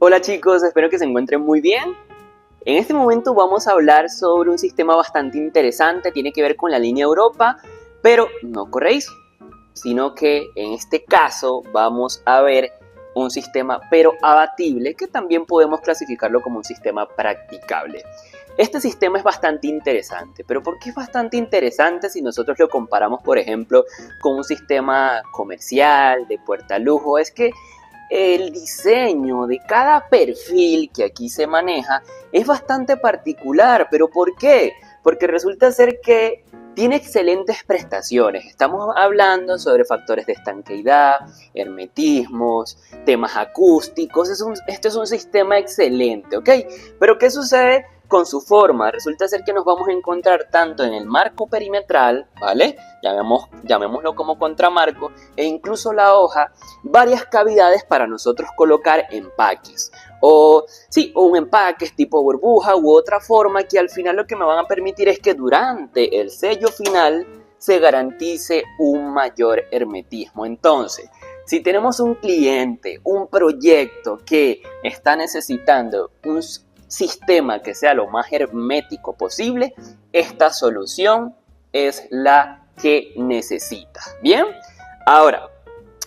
Hola chicos, espero que se encuentren muy bien. En este momento vamos a hablar sobre un sistema bastante interesante, tiene que ver con la línea Europa, pero no corredízo, sino que en este caso vamos a ver un sistema pero abatible que también podemos clasificarlo como un sistema practicable. Este sistema es bastante interesante, pero ¿por qué es bastante interesante si nosotros lo comparamos, por ejemplo, con un sistema comercial de puerta lujo? Es que el diseño de cada perfil que aquí se maneja es bastante particular, pero ¿por qué? Porque resulta ser que tiene excelentes prestaciones. Estamos hablando sobre factores de estanqueidad, hermetismos, temas acústicos. Este es un sistema excelente, ¿ok? Pero ¿qué sucede con su forma? Resulta ser que nos vamos a encontrar tanto en el marco perimetral, ¿vale? Llamémoslo como contramarco, e incluso la hoja, varias cavidades para nosotros colocar empaques. O un empaque tipo burbuja u otra forma que al final lo que me van a permitir es que durante el sello final se garantice un mayor hermetismo. Entonces, si tenemos un cliente, un proyecto que está necesitando un sistema que sea lo más hermético posible, esta solución es la que necesita. Bien, ahora,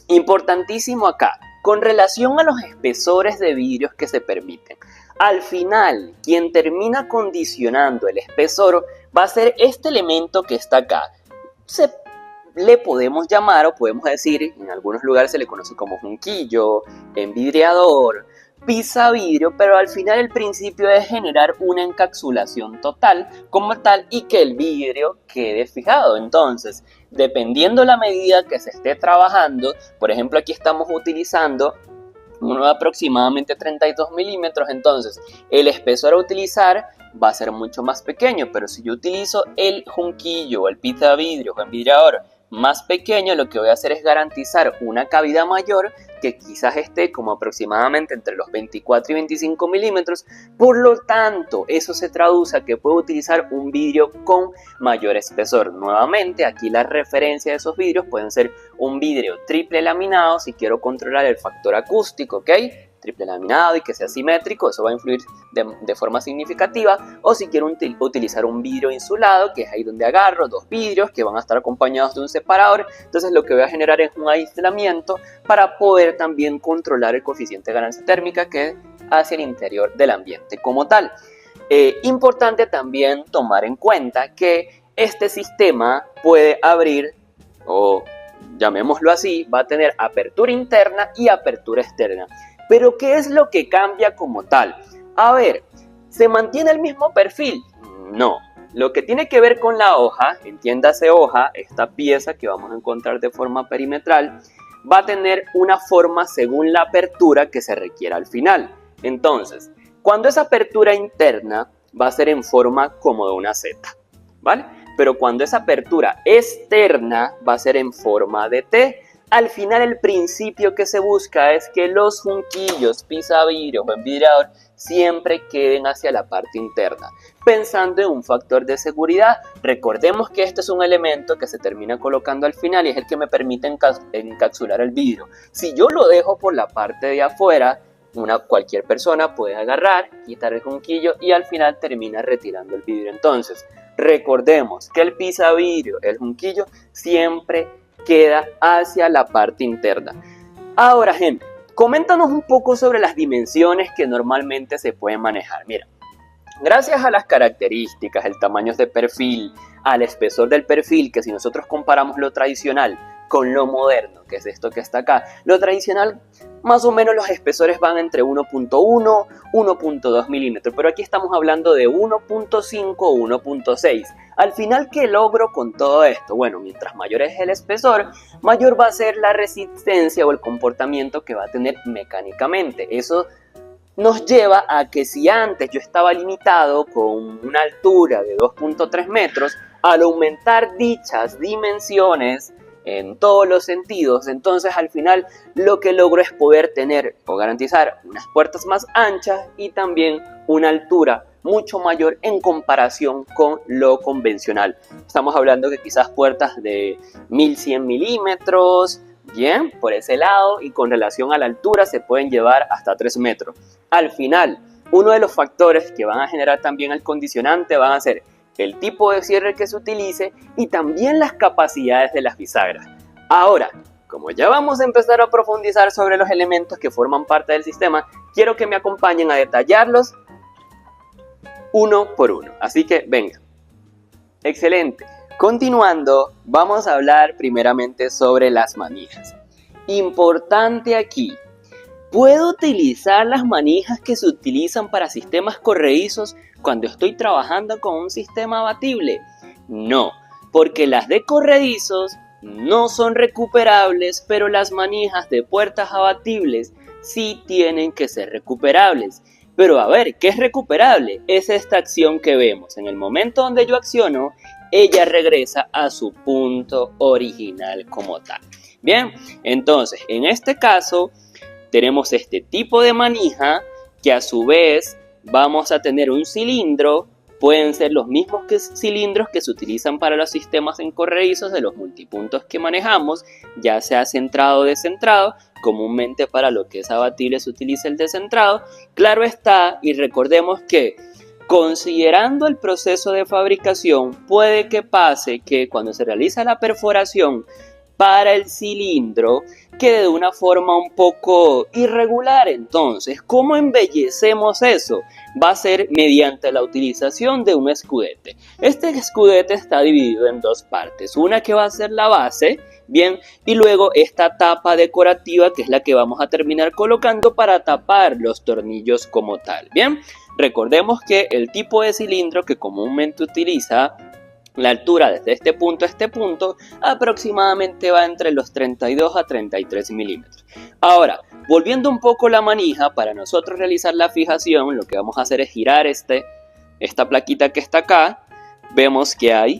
importantísimo acá, con relación a los espesores de vidrios que se permiten. Al final, quien termina condicionando el espesor va a ser este elemento que está acá. Le podemos llamar o podemos decir, en algunos lugares se le conoce como junquillo, envidriador, pisavidrio, pero al final el principio es generar una encapsulación total como tal y que el vidrio quede fijado. Entonces, dependiendo la medida que se esté trabajando, por ejemplo aquí estamos utilizando uno de aproximadamente 32 milímetros, entonces el espesor a utilizar va a ser mucho más pequeño, pero si yo utilizo el junquillo o el pisavidrio o envidriador más pequeño, lo que voy a hacer es garantizar una cavidad mayor que quizás esté como aproximadamente entre los 24 y 25 milímetros. Por lo tanto, eso se traduce a que puedo utilizar un vidrio con mayor espesor. Nuevamente, aquí la referencia de esos vidrios pueden ser un vidrio triple laminado si quiero controlar el factor acústico, ¿ok? Triple laminado y que sea simétrico, eso va a influir de forma significativa. O si quiero utilizar un vidrio insulado, que es ahí donde agarro dos vidrios que van a estar acompañados de un separador, entonces lo que voy a generar es un aislamiento para poder también controlar el coeficiente de ganancia térmica que es hacia el interior del ambiente como tal. Importante también tomar en cuenta que este sistema puede abrir, o llamémoslo así, va a tener apertura interna y apertura externa. Pero ¿qué es lo que cambia como tal? A ver, ¿se mantiene el mismo perfil? No. Lo que tiene que ver con la hoja, entiéndase hoja, esta pieza que vamos a encontrar de forma perimetral, va a tener una forma según la apertura que se requiera al final. Entonces, cuando esa apertura interna va a ser en forma como de una Z, ¿vale? Pero cuando esa apertura externa va a ser en forma de T. Al final el principio que se busca es que los junquillos, pisavidrios o envidriador siempre queden hacia la parte interna, pensando en un factor de seguridad. Recordemos que este es un elemento que se termina colocando al final y es el que me permite encapsular el vidrio. Si yo lo dejo por la parte de afuera, cualquier persona puede agarrar, quitar el junquillo y al final termina retirando el vidrio. Entonces, recordemos que el pisavidrio, el junquillo, siempre queda hacia la parte interna. Ahora, gente, coméntanos un poco sobre las dimensiones que normalmente se pueden manejar. Mira, gracias a las características, el tamaño de perfil, al espesor del perfil, que si nosotros comparamos lo tradicional con lo moderno, que es esto que está acá, lo tradicional, más o menos los espesores van entre 1.1, 1.2 milímetros, pero aquí estamos hablando de 1.5 o 1.6. Al final, ¿qué logro con todo esto? Bueno, mientras mayor es el espesor, mayor va a ser la resistencia o el comportamiento que va a tener mecánicamente. Eso nos lleva a que si antes yo estaba limitado con una altura de 2.3 metros, al aumentar dichas dimensiones en todos los sentidos, entonces al final lo que logro es poder tener o garantizar unas puertas más anchas y también una altura mucho mayor en comparación con lo convencional. Estamos hablando que quizás puertas de 1100 milímetros, Bien, por ese lado y con relación a la altura se pueden llevar hasta 3 metros. Al final, uno de los factores que van a generar también el condicionante van a ser el tipo de cierre que se utilice y también las capacidades de las bisagras. Ahora, como ya vamos a empezar a profundizar sobre los elementos que forman parte del sistema, quiero que me acompañen a detallarlos uno por uno. Así que venga. Excelente. Continuando, vamos a hablar primeramente sobre las manijas. Importante aquí, ¿puedo utilizar las manijas que se utilizan para sistemas corredizos cuando estoy trabajando con un sistema abatible? No, porque las de corredizos no son recuperables, pero las manijas de puertas abatibles sí tienen que ser recuperables. Pero a ver, ¿qué es recuperable? Es esta acción que vemos. En el momento donde yo acciono, ella regresa a su punto original como tal. Bien, entonces, en este caso, tenemos este tipo de manija que a su vez vamos a tener un cilindro. Pueden ser los mismos cilindros que se utilizan para los sistemas en corredizos de los multipuntos que manejamos, ya sea centrado o descentrado. Comúnmente para lo que es abatible se utiliza el descentrado. Claro está, y recordemos que considerando el proceso de fabricación, puede que pase que cuando se realiza la perforación para el cilindro quede de una forma un poco irregular. Entonces, ¿cómo embellecemos eso? Va a ser mediante la utilización de un escudete. Este escudete está dividido en dos partes, una que va a ser la base, bien, y luego esta tapa decorativa que es la que vamos a terminar colocando para tapar los tornillos como tal, bien. Recordemos que el tipo de cilindro que comúnmente utiliza la altura desde este punto a este punto aproximadamente va entre los 32 a 33 milímetros. Ahora, volviendo un poco la manija, para nosotros realizar la fijación, lo que vamos a hacer es girar esta plaquita que está acá. Vemos que hay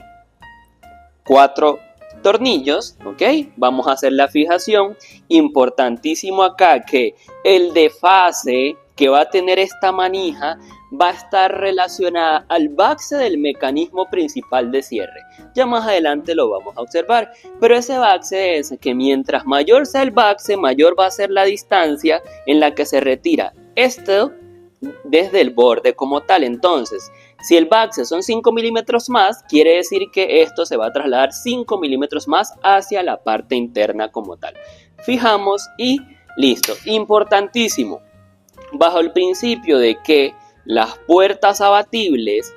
4 tornillos, ¿ok? Vamos a hacer la fijación. Importantísimo acá que el desfase que va a tener esta manija va a estar relacionada al baxe del mecanismo principal de cierre. Ya más adelante lo vamos a observar, pero ese baxe es que mientras mayor sea el baxe, mayor va a ser la distancia en la que se retira esto desde el borde como tal. Entonces, si el baxe son 5 milímetros más, quiere decir que esto se va a trasladar 5 milímetros más hacia la parte interna como tal. Fijamos y listo. Importantísimo, bajo el principio de que las puertas abatibles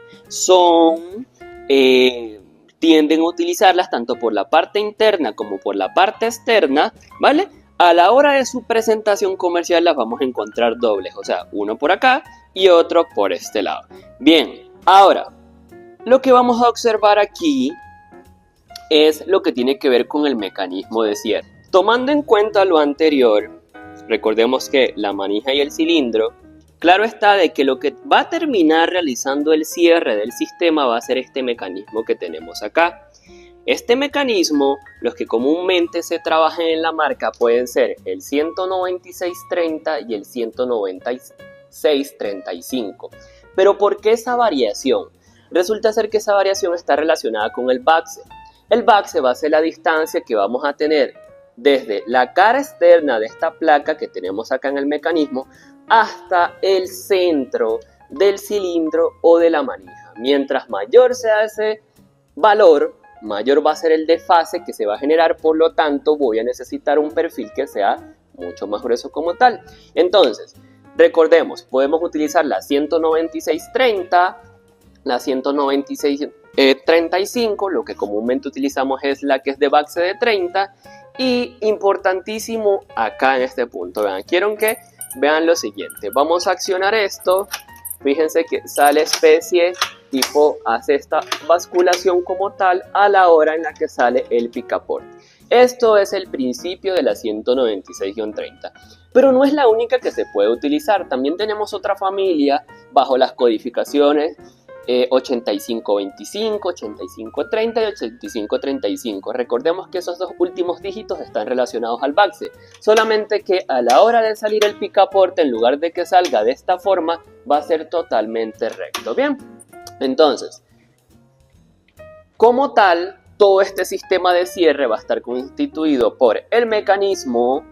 tienden a utilizarlas tanto por la parte interna como por la parte externa, ¿vale? A la hora de su presentación comercial las vamos a encontrar dobles, o sea, uno por acá y otro por este lado. Bien, ahora, lo que vamos a observar aquí es lo que tiene que ver con el mecanismo de cierre. Tomando en cuenta lo anterior, recordemos que la manija y el cilindro, claro está de que lo que va a terminar realizando el cierre del sistema va a ser este mecanismo que tenemos acá. Este mecanismo, los que comúnmente se trabajan en la marca pueden ser el 19630 y el 19635. Pero ¿por qué esa variación? Resulta ser que esa variación está relacionada con el baxe. El baxe va a ser la distancia que vamos a tener desde la cara externa de esta placa que tenemos acá en el mecanismo hasta el centro del cilindro o de la manija. Mientras mayor sea ese valor, mayor va a ser el desfase que se va a generar, por lo tanto voy a necesitar un perfil que sea mucho más grueso como tal. Entonces, recordemos, podemos utilizar la 19630, la 19635, lo que comúnmente utilizamos es la que es de baxe de 30, y importantísimo acá en este punto, vean, quiero que vean lo siguiente, vamos a accionar esto, fíjense que sale especie tipo, hace esta basculación como tal a la hora en la que sale el picaporte. Esto es el principio de la 196-30, pero no es la única que se puede utilizar, también tenemos otra familia bajo las codificaciones 8525, 8530 y 8535. Recordemos que esos dos últimos dígitos están relacionados al baxe, solamente que a la hora de salir el picaporte, en lugar de que salga de esta forma, va a ser totalmente recto. Bien, entonces, como tal, todo este sistema de cierre va a estar constituido por el mecanismo,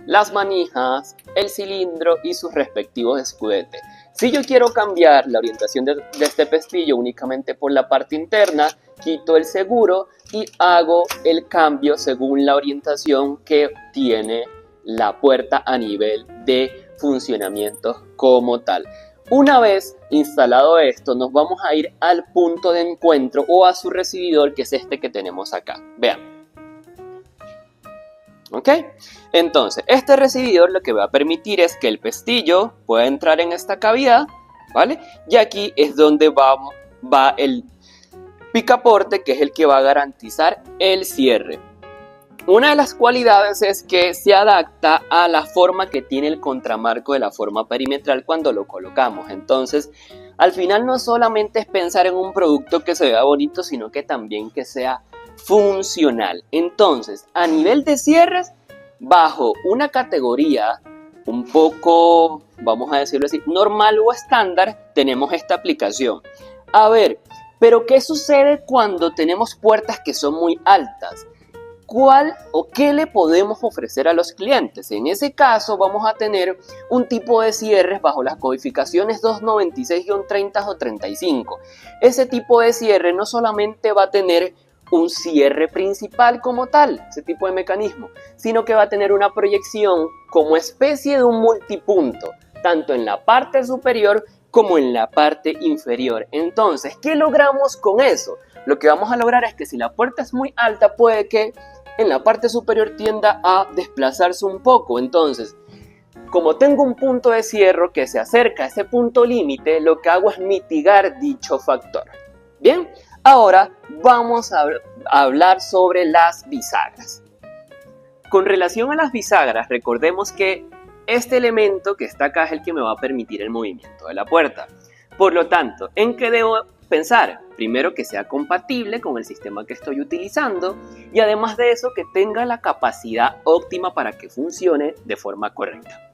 las manijas, el cilindro y sus respectivos escudetes. Si yo quiero cambiar la orientación de este pestillo únicamente por la parte interna, quito el seguro y hago el cambio según la orientación que tiene la puerta a nivel de funcionamiento como tal. Una vez instalado esto, nos vamos a ir al punto de encuentro o a su recibidor, que es este que tenemos acá. Vean. ¿Ok? Entonces, este recibidor lo que va a permitir es que el pestillo pueda entrar en esta cavidad, ¿vale? Y aquí es donde va el picaporte, que es el que va a garantizar el cierre. Una de las cualidades es que se adapta a la forma que tiene el contramarco de la forma perimetral cuando lo colocamos. Entonces, al final no solamente es pensar en un producto que se vea bonito, sino que también que sea funcional. Entonces, a nivel de cierres, bajo una categoría un poco, vamos a decirlo así, normal o estándar, tenemos esta aplicación. A ver, pero ¿qué sucede cuando tenemos puertas que son muy altas? ¿Cuál o qué le podemos ofrecer a los clientes? En ese caso vamos a tener un tipo de cierres bajo las codificaciones 296-30 o 35. Ese tipo de cierre no solamente va a tener un cierre principal como tal, ese tipo de mecanismo, sino que va a tener una proyección como especie de un multipunto, tanto en la parte superior como en la parte inferior. Entonces, ¿qué logramos con eso? Lo que vamos a lograr es que si la puerta es muy alta, puede que en la parte superior tienda a desplazarse un poco. Entonces, como tengo un punto de cierre que se acerca a ese punto límite, lo que hago es mitigar dicho factor. Bien, ahora vamos a hablar sobre las bisagras. Con relación a las bisagras, recordemos que este elemento que está acá es el que me va a permitir el movimiento de la puerta. Por lo tanto, ¿en qué debo pensar? Primero, que sea compatible con el sistema que estoy utilizando y además de eso, que tenga la capacidad óptima para que funcione de forma correcta.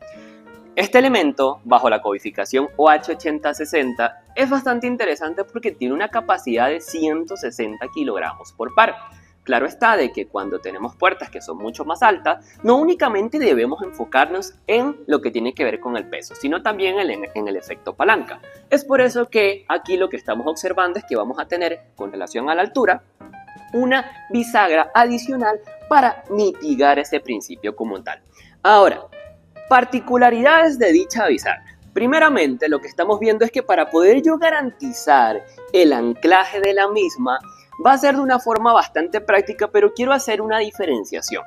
Este elemento, bajo la codificación OH8060, es bastante interesante porque tiene una capacidad de 160 kilogramos por par. Claro está de que cuando tenemos puertas que son mucho más altas, no únicamente debemos enfocarnos en lo que tiene que ver con el peso, sino también en el efecto palanca. Es por eso que aquí lo que estamos observando es que vamos a tener, con relación a la altura, una bisagra adicional para mitigar ese principio como tal. Ahora, particularidades de dicha bisagra. Primeramente, lo que estamos viendo es que para poder yo garantizar el anclaje de la misma, va a ser de una forma bastante práctica, pero quiero hacer una diferenciación.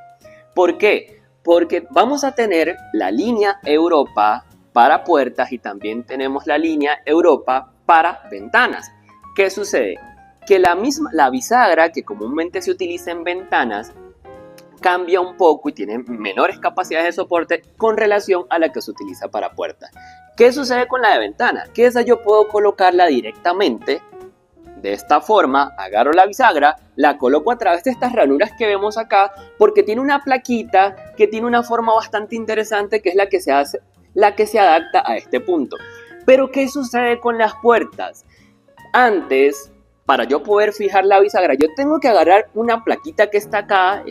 ¿Por qué? Porque vamos a tener la línea Europa para puertas y también tenemos la línea Europa para ventanas. ¿Qué sucede? Que la bisagra que comúnmente se utiliza en ventanas cambia un poco y tiene menores capacidades de soporte con relación a la que se utiliza para puertas. ¿Qué sucede con la de ventana? Que esa yo puedo colocarla directamente de esta forma, agarro la bisagra, la coloco a través de estas ranuras que vemos acá, porque tiene una plaquita que tiene una forma bastante interesante, que es la que se adapta a este punto. Pero ¿qué sucede con las puertas? Antes, para yo poder fijar la bisagra, yo tengo que agarrar una plaquita que está acá,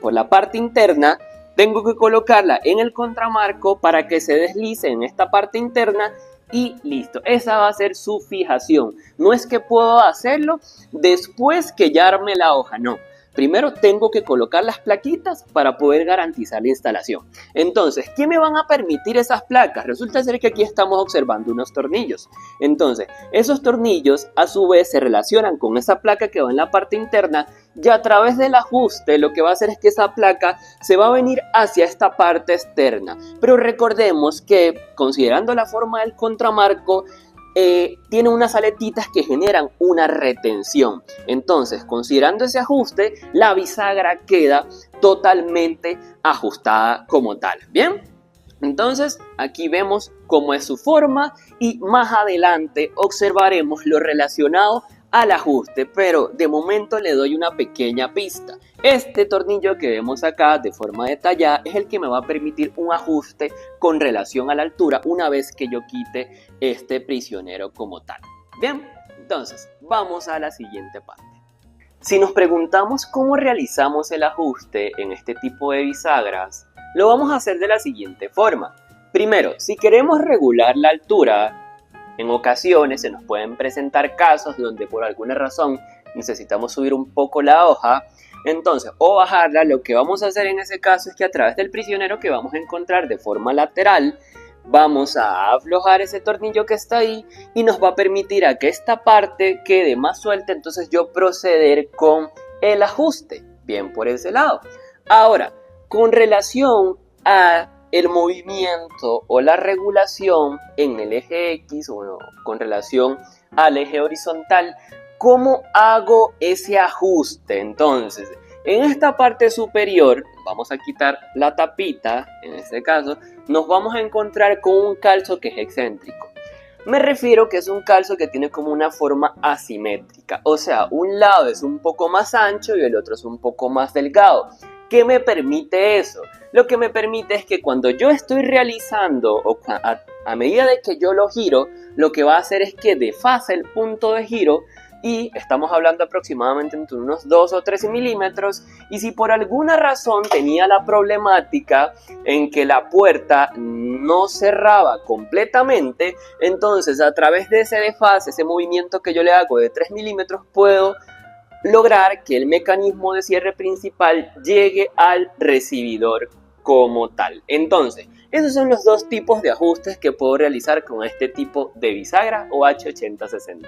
por la parte interna, tengo que colocarla en el contramarco para que se deslice en esta parte interna y listo, esa va a ser su fijación. No es que puedo hacerlo después que ya arme la hoja, no. Primero tengo que colocar las plaquitas para poder garantizar la instalación. Entonces, ¿qué me van a permitir esas placas? Resulta ser que aquí estamos observando unos tornillos. Entonces, esos tornillos a su vez se relacionan con esa placa que va en la parte interna y a través del ajuste lo que va a hacer es que esa placa se va a venir hacia esta parte externa. Pero recordemos que, considerando la forma del contramarco, tiene unas aletitas que generan una retención. Entonces, considerando ese ajuste, la bisagra queda totalmente ajustada como tal. ¿Bien? Entonces, aquí vemos cómo es su forma y más adelante observaremos lo relacionado al ajuste, pero de momento le doy una pequeña pista. Este tornillo que vemos acá de forma detallada es el que me va a permitir un ajuste con relación a la altura una vez que yo quite este prisionero como tal. Bien, entonces vamos a la siguiente parte. Si nos preguntamos cómo realizamos el ajuste en este tipo de bisagras, lo vamos a hacer de la siguiente forma. Primero, si queremos regular la altura, en ocasiones se nos pueden presentar casos donde por alguna razón necesitamos subir un poco la hoja, entonces, o bajarla. Lo que vamos a hacer en ese caso es que a través del prisionero que vamos a encontrar de forma lateral, vamos a aflojar ese tornillo que está ahí y nos va a permitir a que esta parte quede más suelta, entonces yo proceder con el ajuste, bien por ese lado. Ahora, con relación a el movimiento o la regulación en el eje X o con relación al eje horizontal, ¿cómo hago ese ajuste? Entonces, en esta parte superior, vamos a quitar la tapita, en este caso, nos vamos a encontrar con un calzo que es excéntrico. Me refiero que es un calzo que tiene como una forma asimétrica, o sea, un lado es un poco más ancho y el otro es un poco más delgado. ¿Qué me permite eso? Lo que me permite es que cuando yo estoy realizando o a medida de que yo lo giro, lo que va a hacer es que desfase el punto de giro y estamos hablando aproximadamente entre unos 2 o 3 milímetros, y si por alguna razón tenía la problemática en que la puerta no cerraba completamente, entonces a través de ese desfase, ese movimiento que yo le hago de 3 milímetros, puedo lograr que el mecanismo de cierre principal llegue al recibidor como tal. Entonces, esos son los dos tipos de ajustes que puedo realizar con este tipo de bisagra o H8060.